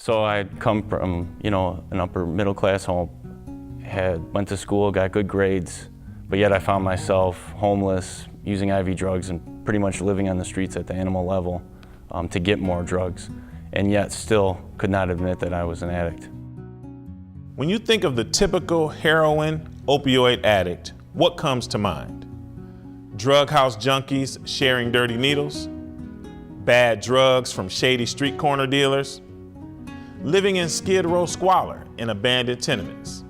So I'd come from, an upper middle class home, went to school, got good grades, but yet I found myself homeless, using IV drugs, and pretty much living on the streets at the animal level to get more drugs, and yet still could not admit that I was an addict. When you think of the typical heroin opioid addict, what comes to mind? Drug house junkies sharing dirty needles? Bad drugs from shady street corner dealers? Living in Skid Row squalor in abandoned tenements?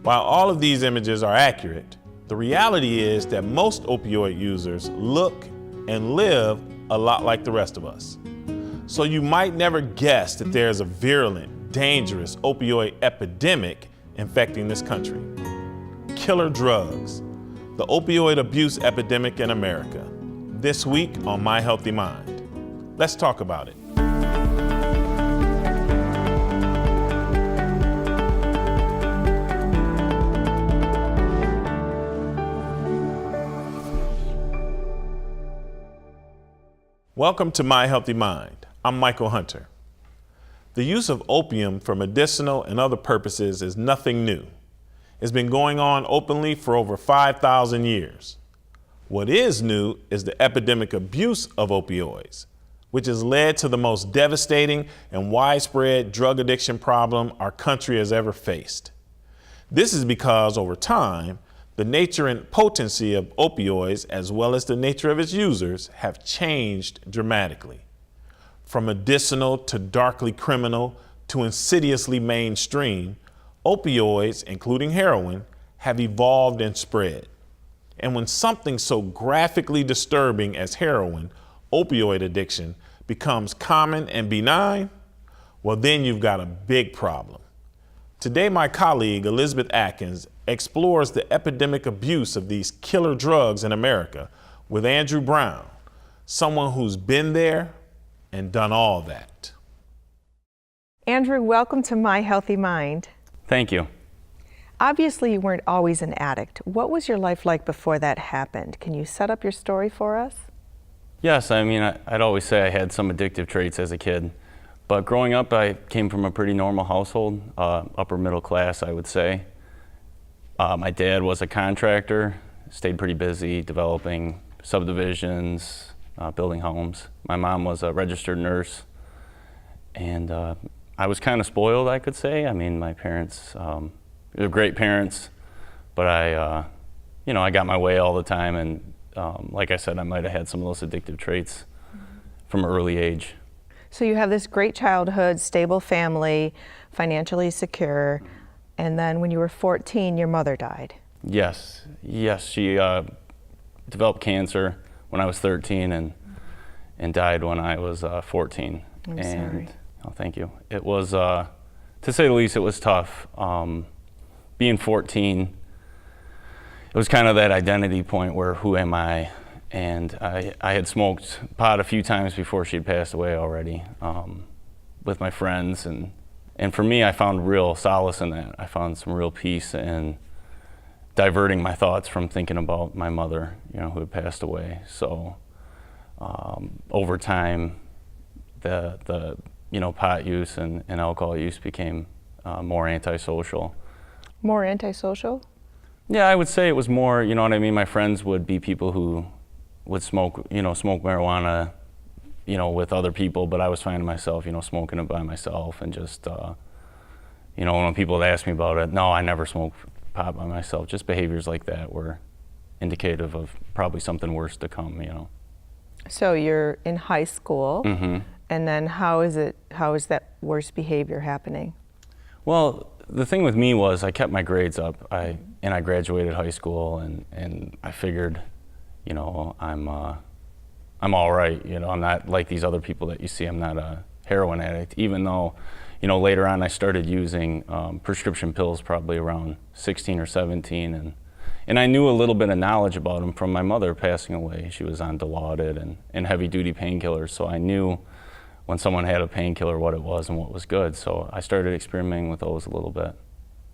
While all of these images are accurate, the reality is that most opioid users look and live a lot like the rest of us. So you might never guess that there's a virulent, dangerous opioid epidemic infecting this country. Killer drugs, the opioid abuse epidemic in America. This week on My Healthy Mind. Let's talk about it. Welcome to My Healthy Mind. I'm Michael Hunter. The use of opium for medicinal and other purposes is nothing new. It's been going on openly for over 5,000 years. What is new is the epidemic abuse of opioids, which has led to the most devastating and widespread drug addiction problem our country has ever faced. This is because over time, the nature and potency of opioids, as well as the nature of its users, have changed dramatically. From medicinal to darkly criminal to insidiously mainstream, opioids, including heroin, have evolved and spread. And when something so graphically disturbing as heroin, opioid addiction, becomes common and benign, well, then you've got a big problem. Today, my colleague, Elizabeth Atkins, explores the epidemic abuse of these killer drugs in America with Andrew Brown, someone who's been there and done all that. Andrew, welcome to My Healthy Mind. Thank you. Obviously, you weren't always an addict. What was your life like before that happened? Can you set up your story for us? Yes, I'd always say I had some addictive traits as a kid, but growing up, I came from a pretty normal household, upper middle class, I would say. My dad was a contractor, stayed pretty busy developing subdivisions, building homes. My mom was a registered nurse, and I was kind of spoiled, I could say. My parents, they were great parents, but I got my way all the time, and like I said, I might have had some of those addictive traits from an early age. So you have this great childhood, stable family, financially secure, and then when you were 14, your mother died. Yes, she developed cancer when I was 13 and died when I was 14. I'm sorry. Oh, thank you. It was, to say the least, it was tough. Being 14, it was kind of that identity point where who am I? And I had smoked pot a few times before she had passed away already with my friends. And for me, I found real solace in that. I found some real peace in diverting my thoughts from thinking about my mother, who had passed away. So over time, the pot use and alcohol use became more antisocial. More antisocial? Yeah, I would say it was more, My friends would be people who would smoke marijuana, with other people, but I was finding myself, smoking it by myself and just, when people would ask me about it, no, I never smoked pot by myself. Just behaviors like that were indicative of probably something worse to come, So you're in high school, mm-hmm. And then how is that worse behavior happening? Well, the thing with me was I kept my grades up. I graduated high school, and I figured, I'm all right. I'm not like these other people that you see. I'm not a heroin addict, even though, later on I started using prescription pills probably around 16 or 17, and I knew a little bit of knowledge about them from my mother passing away. She was on Dilaudid and heavy-duty painkillers, so I knew when someone had a painkiller what it was and what was good. So I started experimenting with those a little bit.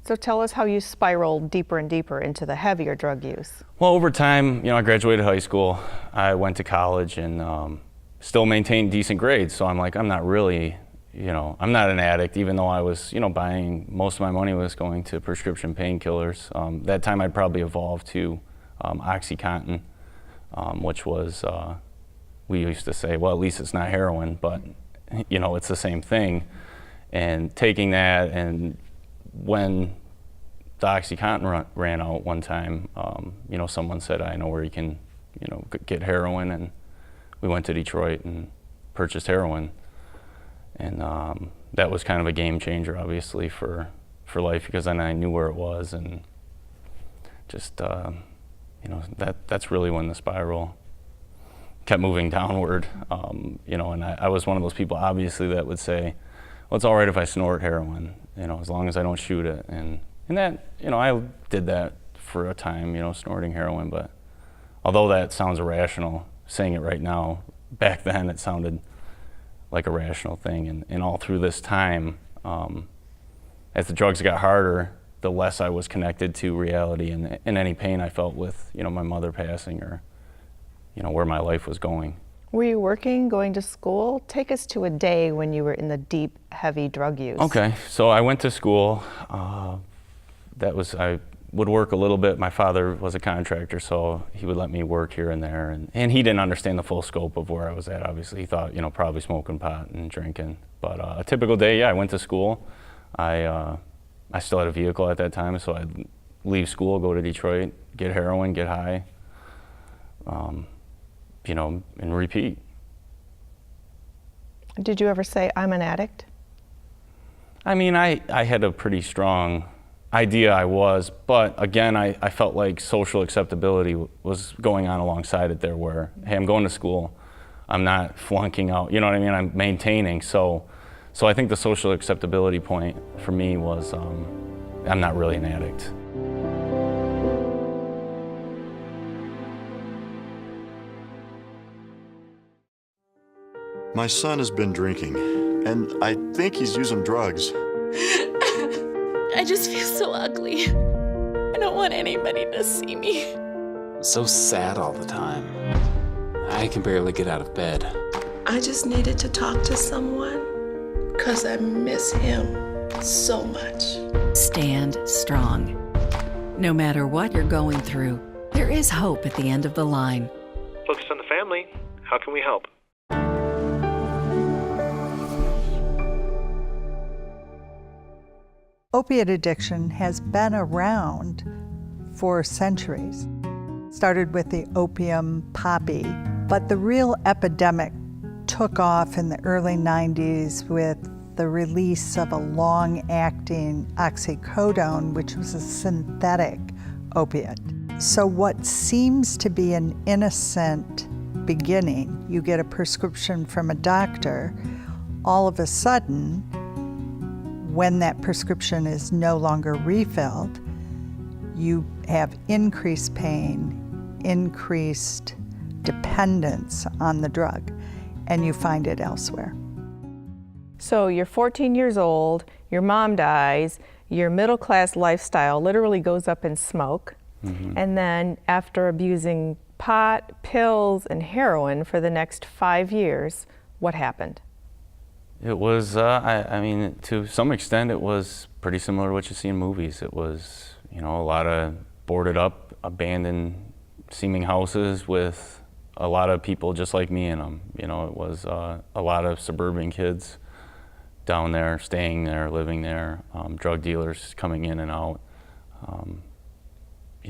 So tell us how you spiraled deeper and deeper into the heavier drug use. Well, over time, I graduated high school. I went to college and still maintained decent grades. So I'm like, I'm not really I'm not an addict, even though I was, buying, most of my money was going to prescription painkillers. That time I'd probably evolved to OxyContin, which was, we used to say, well, at least it's not heroin, but, it's the same thing. And taking that, and when the OxyContin ran out one time, someone said, I know where you can, get heroin, and we went to Detroit and purchased heroin. And that was kind of a game changer, obviously, for life, because then I knew where it was, and just, that's really when the spiral kept moving downward. And I was one of those people, obviously, that would say, well, it's all right if I snort heroin, as long as I don't shoot it. And that, I did that for a time, snorting heroin, but although that sounds irrational, saying it right now, back then it sounded like a rational thing. And all through this time, as the drugs got harder, the less I was connected to reality and any pain I felt with, my mother passing, or, where my life was going. Were you working, going to school? Take us to a day when you were in the deep, heavy drug use. Okay, so I went to school. I would work a little bit. My father was a contractor, so he would let me work here and there. And he didn't understand the full scope of where I was at, obviously. He thought, probably smoking pot and drinking. But a typical day, I went to school. I still had a vehicle at that time, so I'd leave school, go to Detroit, get heroin, get high, and repeat. Did you ever say, I'm an addict? I mean, I had a pretty strong idea I was, but again, I felt like social acceptability was going on alongside it there, where, hey, I'm going to school, I'm not flunking out, you know what I mean? I'm maintaining. So I think the social acceptability point for me was, I'm not really an addict. My son has been drinking, and I think he's using drugs. I just feel so ugly. I don't want anybody to see me. I'm so sad all the time. I can barely get out of bed. I just needed to talk to someone because I miss him so much. Stand strong. No matter what you're going through, there is hope at the end of the line. Focus on the family. How can we help? Opiate addiction has been around for centuries. Started with the opium poppy, but the real epidemic took off in the early 90s with the release of a long-acting oxycodone, which was a synthetic opiate. So what seems to be an innocent beginning, you get a prescription from a doctor, all of a sudden, when that prescription is no longer refilled, you have increased pain, increased dependence on the drug, and you find it elsewhere. So you're 14 years old, your mom dies, your middle-class lifestyle literally goes up in smoke, and then after abusing pot, pills, and heroin for the next 5 years, what happened? It was, I mean, to some extent, it was pretty similar to what you see in movies. It was, a lot of boarded up, abandoned seeming houses with a lot of people just like me in them. It was a lot of suburban kids down there, staying there, living there, drug dealers coming in and out.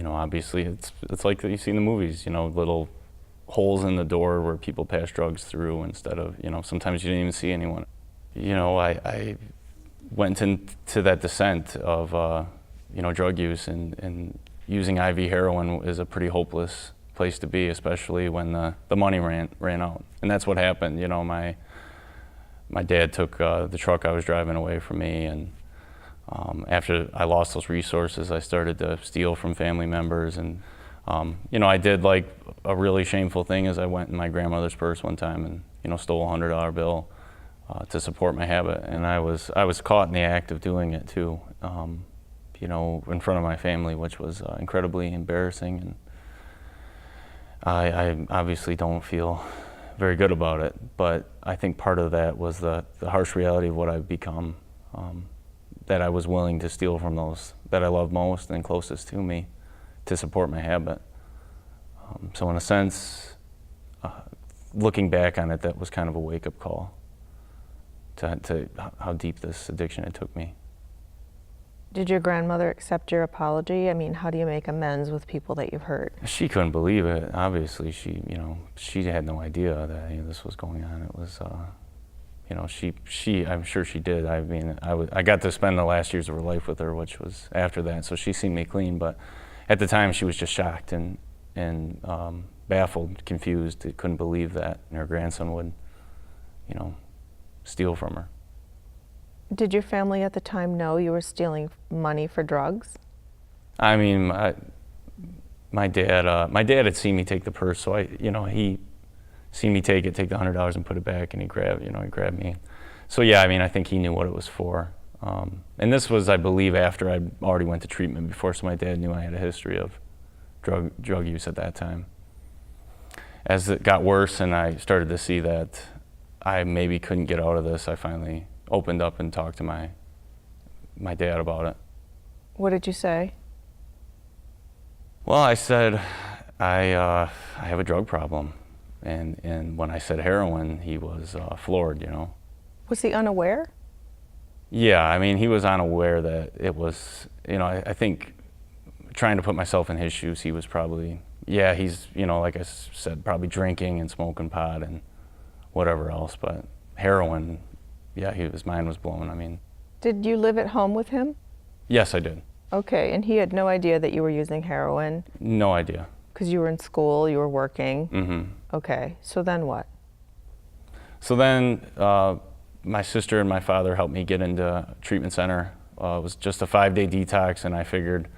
Obviously, it's like you see in the movies, little holes in the door where people pass drugs through instead of, sometimes you didn't even see anyone. I went into that descent of, drug use, and using IV heroin is a pretty hopeless place to be, especially when the money ran out. And that's what happened. My dad took the truck I was driving away from me, and after I lost those resources, I started to steal from family members. And, I did like a really shameful thing is I went in my grandmother's purse one time and, stole a $100 bill. To support my habit, and I was caught in the act of doing it too, in front of my family, which was incredibly embarrassing. And I obviously don't feel very good about it, but I think part of that was the harsh reality of what I've become, that I was willing to steal from those that I love most and closest to me to support my habit. So in a sense, looking back on it, that was kind of a wake-up call to how deep this addiction had took me. Did your grandmother accept your apology? I mean, how do you make amends with people that you've hurt? She couldn't believe it. Obviously, she had no idea that this was going on. It was, I'm sure she did. I mean, I got to spend the last years of her life with her, which was after that. So she's seen me clean, but at the time she was just shocked and baffled, confused. Couldn't believe that her grandson would, steal from her. Did your family at the time know you were stealing money for drugs? I mean, my dad had seen me take the purse, so he seen me take the $100 and put it back, and he grabbed me. So yeah, I mean, I think he knew what it was for. And this was, I believe, after I already went to treatment before, so my dad knew I had a history of drug use at that time. As it got worse and I started to see that I maybe couldn't get out of this, I finally opened up and talked to my dad about it. What did you say? Well, I said, I have a drug problem. And when I said heroin, he was floored, Was he unaware? Yeah, I mean, he was unaware that it was, I think trying to put myself in his shoes, he was probably, he's, like I said, probably drinking and smoking pot and whatever else, but heroin, his mind was blown. I mean. Did you live at home with him? Yes, I did. Okay, and he had no idea that you were using heroin? No idea. Because you were in school, you were working? Mm-hmm. Okay, so then what? So then my sister and my father helped me get into a treatment center. It was just a 5-day detox, and I figured,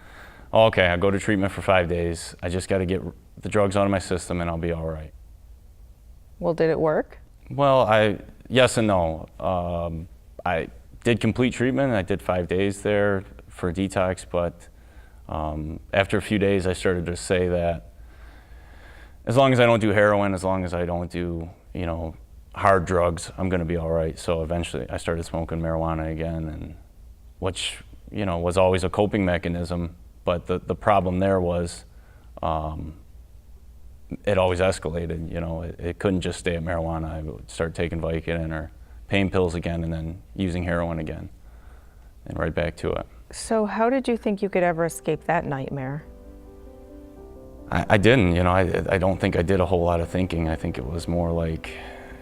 okay, I'll go to treatment for 5 days. I just got to get the drugs out of my system and I'll be all right. Well, did it work? Well, yes and no. I did complete treatment. I did 5 days there for a detox, but after a few days, I started to say that as long as I don't do heroin, as long as I don't do, hard drugs, I'm going to be all right. So eventually, I started smoking marijuana again, and which, was always a coping mechanism. But the problem there was, it always escalated. It couldn't just stay at marijuana. I would start taking Vicodin or pain pills again, and then using heroin again, and right back to it. So how did you think you could ever escape that nightmare? I didn't, I don't think I did a whole lot of thinking. I think it was more like,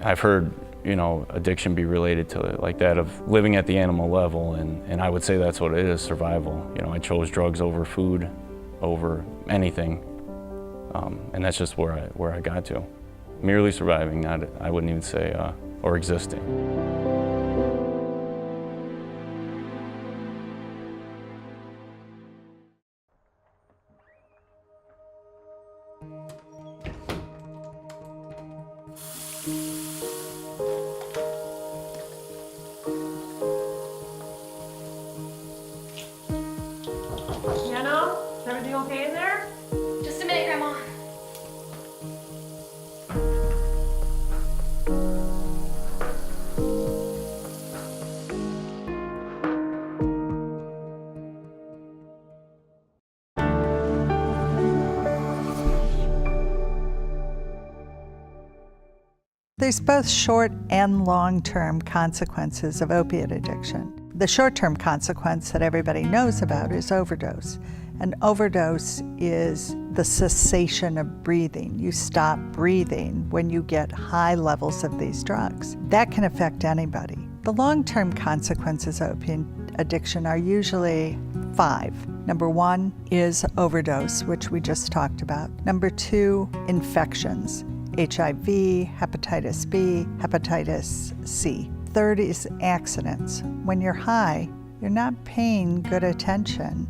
I've heard, addiction be related to like that of living at the animal level, and I would say that's what it is, survival. I chose drugs over food, over anything, and that's just where I got to. Merely surviving, I wouldn't even say, or existing. Is everything okay in there? Just a minute, Grandma. There's both short and long-term consequences of opiate addiction. The short-term consequence that everybody knows about is overdose. An overdose is the cessation of breathing. You stop breathing when you get high levels of these drugs. That can affect anybody. The long-term consequences of opiate addiction are usually 5. Number 1 is overdose, which we just talked about. Number 2, infections. HIV, hepatitis B, hepatitis C. Third is accidents. When you're high, you're not paying good attention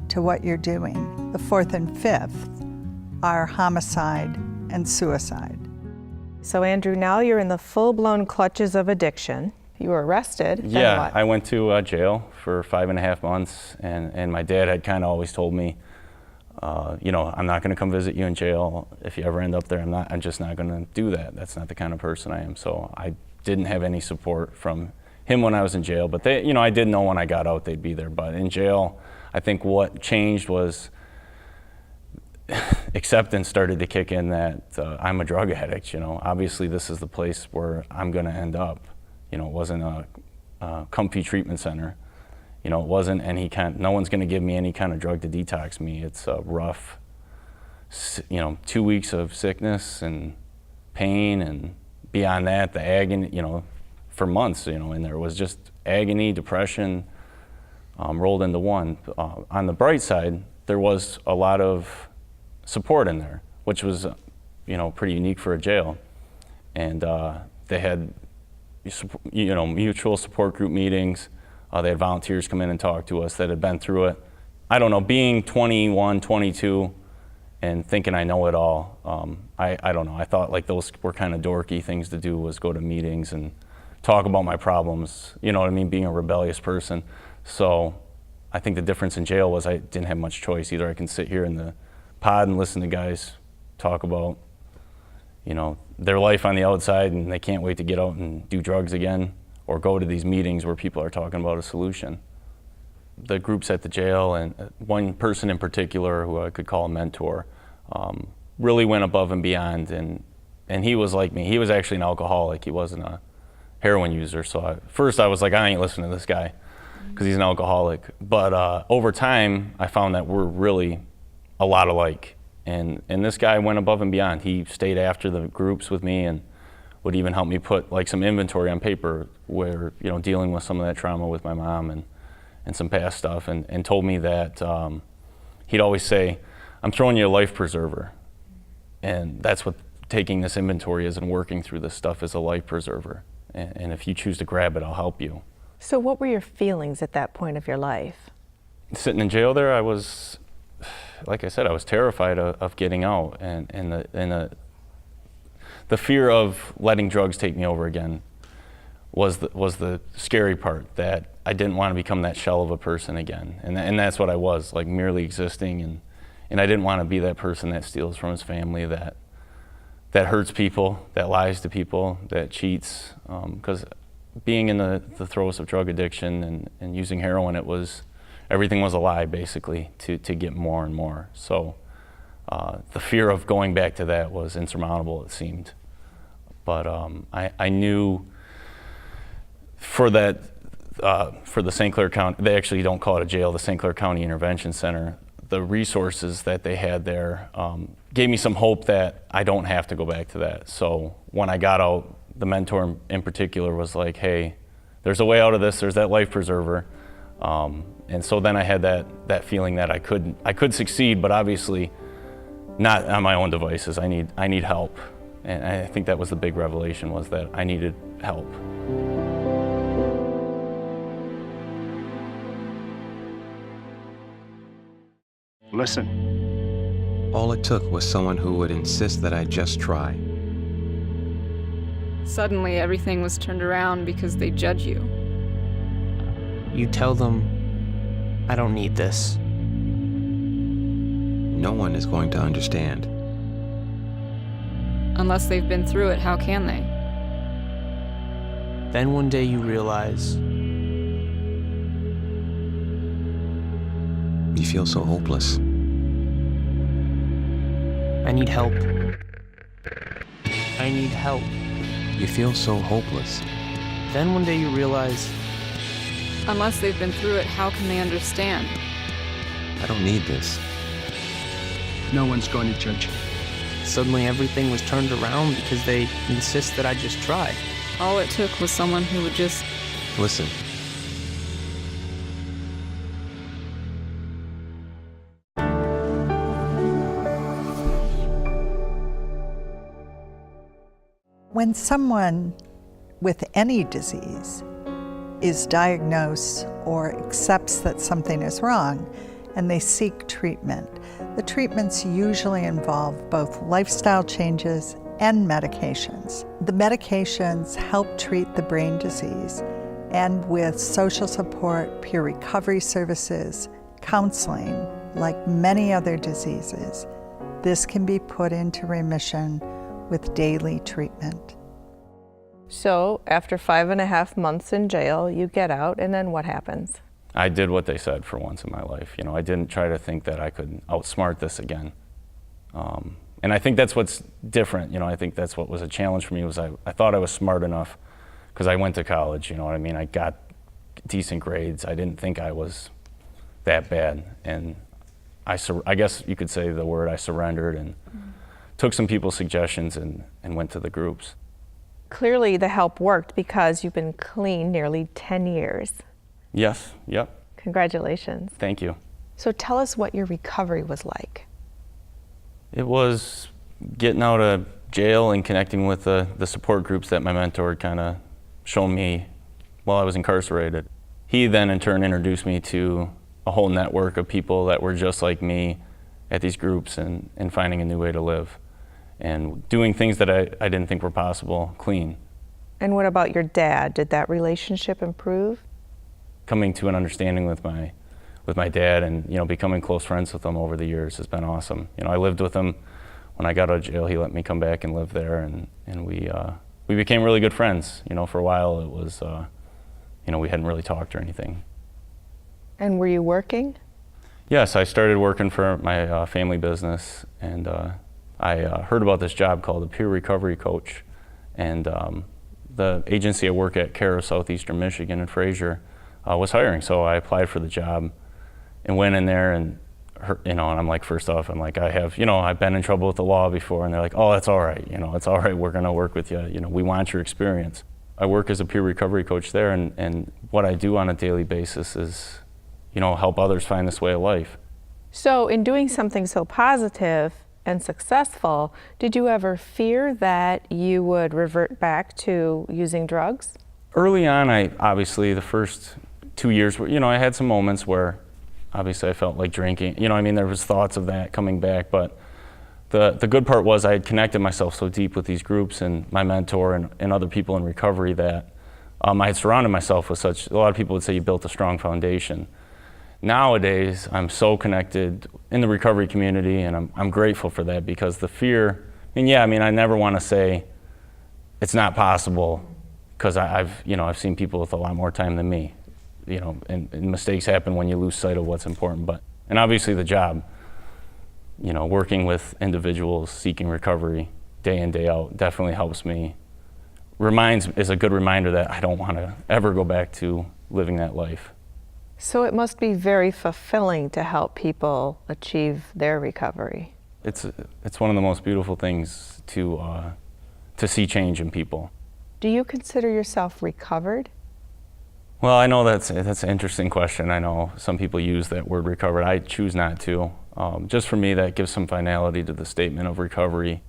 to what you're doing. The 4th and 5th are homicide and suicide. So Andrew, now you're in the full-blown clutches of addiction. You were arrested. Yeah, what? I went to jail for 5.5 months, and my dad had kind of always told me, You know, I'm not going to come visit you in jail. If you ever end up there, I'm just not going to do that. That's not the kind of person I am. So I didn't have any support from him when I was in jail, but they, you know, I did know when I got out they'd be there. But in jail, I think what changed was acceptance started to kick in that I'm a drug addict. You know, obviously this is the place where I'm going to end up. You know, it wasn't a comfy treatment center. You know, it wasn't any kind. No one's going to give me any kind of drug to detox me. It's a rough, you know, 2 weeks of sickness and pain, and beyond that, the agony. You know, for months. You know, and there was just agony, depression, rolled into one. On the bright side, there was a lot of support in there, which was, you know, pretty unique for a jail. And they had, you know, mutual support group meetings. They had volunteers come in and talk to us that had been through it. I don't know, being 21, 22, and thinking I know it all, I don't know. I thought like those were kind of dorky things to do, was go to meetings and talk about my problems, you know what I mean, being a rebellious person. So I think the difference in jail was I didn't have much choice. Either I can sit here in the pod and listen to guys talk about, you know, their life on the outside and they can't wait to get out and do drugs again, or go to these meetings where people are talking about a solution. The groups at the jail, and one person in particular who I could call a mentor, really went above and beyond, and he was like me. He was actually an alcoholic. He wasn't a heroin user. So at first I was like, I ain't listening to this guy because he's an alcoholic. But over time, I found that we're really a lot alike. And this guy went above and beyond. He stayed after the groups with me and would even help me put like some inventory on paper where, you know, dealing with some of that trauma with my mom and some past stuff, and told me that he'd always say, I'm throwing you a life preserver. And that's what taking this inventory is, and working through this stuff is a life preserver. And if you choose to grab it, I'll help you. So what were your feelings at that point of your life? Sitting in jail there, I was, like I said, I was terrified of getting out, and the fear of letting drugs take me over again was the scary part, that I didn't want to become that shell of a person again. And that's what I was, like merely existing, and I didn't want to be that person that steals from his family, that hurts people, that lies to people, that cheats. Because being in the throes of drug addiction and using heroin, everything was a lie basically to get more and more. So the fear of going back to that was insurmountable, it seemed. But I knew for the St. Clair County, they actually don't call it a jail, the St. Clair County Intervention Center, the resources that they had there gave me some hope that I don't have to go back to that. So when I got out, the mentor in particular was like, hey, there's a way out of this, there's that life preserver. And so then I had that feeling that I could succeed, but obviously not on my own devices. I need help. And I think that was the big revelation, was that I needed help. Listen. All it took was someone who would insist that I just try. Suddenly everything was turned around because they judge you. You tell them, I don't need this. No one is going to understand. Unless they've been through it, how can they? Then one day you realize You feel so hopeless. I need help. I need help. You feel so hopeless. Then one day you realize, unless they've been through it, how can they understand? I don't need this. No one's going to judge you. Suddenly everything was turned around because they insist that I just try. All it took was someone who would just listen. When someone with any disease is diagnosed or accepts that something is wrong and they seek treatment, the treatments usually involve both lifestyle changes and medications. The medications help treat the brain disease, and with social support, peer recovery services, counseling, like many other diseases, this can be put into remission with daily treatment. So after 5.5 months in jail, you get out, and then what happens? I did what they said for once in my life. You know, I didn't try to think that I could outsmart this again. And I think that's what's different. You know, I think that's what was a challenge for me was I thought I was smart enough because I went to college, you know what I mean? I got decent grades. I didn't think I was that bad. And I guess you could say the word, I surrendered and took some people's suggestions and went to the groups. Clearly the help worked because you've been clean nearly 10 years. Yes, yep. Congratulations. Thank you. So tell us what your recovery was like. It was getting out of jail and connecting with the support groups that my mentor had kind of shown me while I was incarcerated. He then in turn introduced me to a whole network of people that were just like me at these groups and finding a new way to live and doing things that I didn't think were possible, clean. And what about your dad? Did that relationship improve? Coming to an understanding with my dad and, you know, becoming close friends with him over the years has been awesome. You know, I lived with him when I got out of jail. He let me come back and live there, and we became really good friends. You know, for a while it was, you know, we hadn't really talked or anything. And were you working? Yes, I started working for my family business, and I heard about this job called a peer recovery coach, and the agency I work at, CARE of Southeastern Michigan in Fraser, was hiring, so I applied for the job and went in there and, you know, and I'm like, first off, I'm like, I've been in trouble with the law before, and they're like, oh, that's all right, you know, it's all right, we're gonna work with you, you know, we want your experience. I work as a peer recovery coach there, and what I do on a daily basis is, you know, help others find this way of life. So in doing something so positive and successful, did you ever fear that you would revert back to using drugs? Early on, obviously the first 2 years, you know, I had some moments where obviously I felt like drinking. You know, I mean, there was thoughts of that coming back, but the good part was I had connected myself so deep with these groups and my mentor and other people in recovery that I had surrounded myself with a lot of people would say you built a strong foundation. Nowadays, I'm so connected in the recovery community, and I'm grateful for that, because the fear, I never want to say it's not possible, because I've seen people with a lot more time than me, you know, and mistakes happen when you lose sight of what's important. And obviously the job, you know, working with individuals seeking recovery day in, day out definitely helps me. Is a good reminder that I don't want to ever go back to living that life. So it must be very fulfilling to help people achieve their recovery. It's one of the most beautiful things to see change in people. Do you consider yourself recovered? Well, I know that's an interesting question. I know some people use that word recovered. I choose not to. Just for me, that gives some finality to the statement of recovery.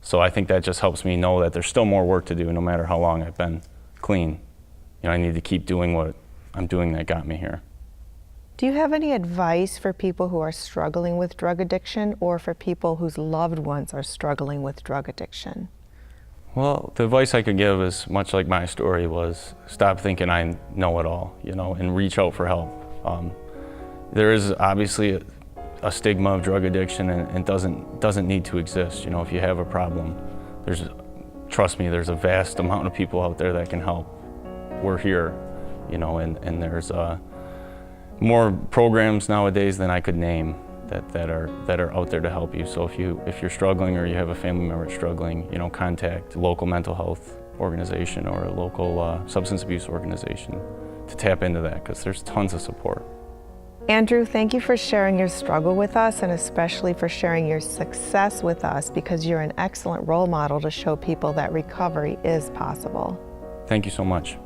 So I think that just helps me know that there's still more work to do no matter how long I've been clean. You know, I need to keep doing what I'm doing that got me here. Do you have any advice for people who are struggling with drug addiction, or for people whose loved ones are struggling with drug addiction? Well, the advice I could give is much like my story was, stop thinking I know it all, you know, and reach out for help. There is obviously a stigma of drug addiction, and doesn't need to exist. You know, if you have a problem, trust me, there's a vast amount of people out there that can help. We're here, you know, and there's more programs nowadays than I could name that are out there to help you. So if you're struggling, or you have a family member struggling, you know, contact a local mental health organization or a local substance abuse organization to tap into that, because there's tons of support. Andrew, thank you for sharing your struggle with us, and especially for sharing your success with us, because you're an excellent role model to show people that recovery is possible. Thank you so much.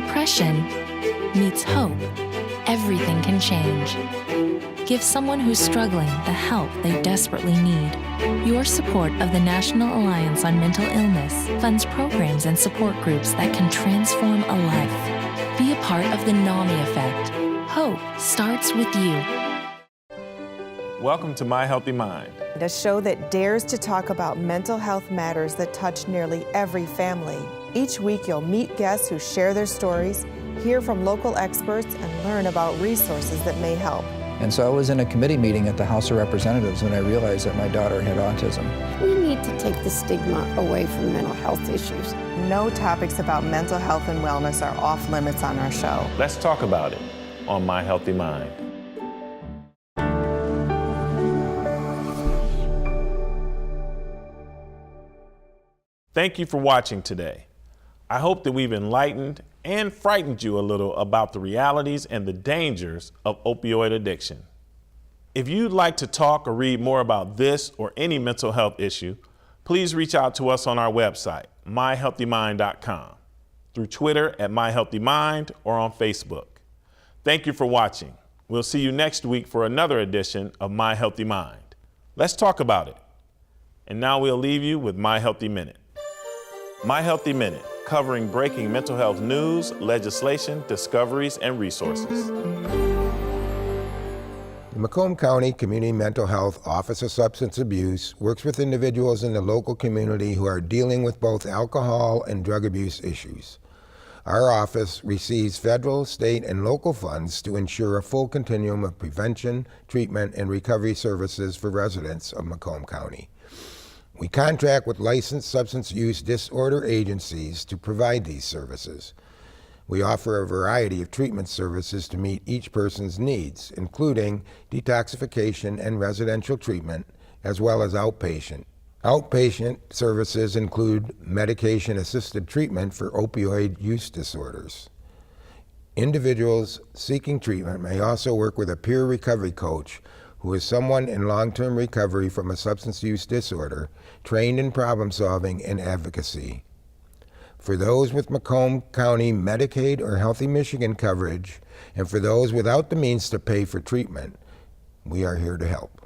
depression meets hope, everything can change. Give someone who's struggling the help they desperately need. Your support of the National Alliance on Mental Illness funds programs and support groups that can transform a life. Be a part of the NAMI effect. Hope starts with you. Welcome to My Healthy Mind, a show that dares to talk about mental health matters that touch nearly every family. Each week you'll meet guests who share their stories, hear from local experts, and learn about resources that may help. And so I was in a committee meeting at the House of Representatives when I realized that my daughter had autism. We need to take the stigma away from mental health issues. No topics about mental health and wellness are off limits on our show. Let's talk about it on My Healthy Mind. Thank you for watching today. I hope that we've enlightened and frightened you a little about the realities and the dangers of opioid addiction. If you'd like to talk or read more about this or any mental health issue, please reach out to us on our website, myhealthymind.com, through Twitter at myhealthymind, or on Facebook. Thank you for watching. We'll see you next week for another edition of My Healthy Mind. Let's talk about it. And now we'll leave you with My Healthy Minute. My Healthy Minute, covering breaking mental health news, legislation, discoveries, and resources. The Macomb County Community Mental Health Office of Substance Abuse works with individuals in the local community who are dealing with both alcohol and drug abuse issues. Our office receives federal, state, and local funds to ensure a full continuum of prevention, treatment, and recovery services for residents of Macomb County. We contract with licensed substance use disorder agencies to provide these services. We offer a variety of treatment services to meet each person's needs, including detoxification and residential treatment, as well as outpatient. Outpatient services include medication-assisted treatment for opioid use disorders. Individuals seeking treatment may also work with a peer recovery coach who is someone in long-term recovery from a substance use disorder, trained in problem solving and advocacy. For those with Macomb County Medicaid or Healthy Michigan coverage, and for those without the means to pay for treatment, we are here to help.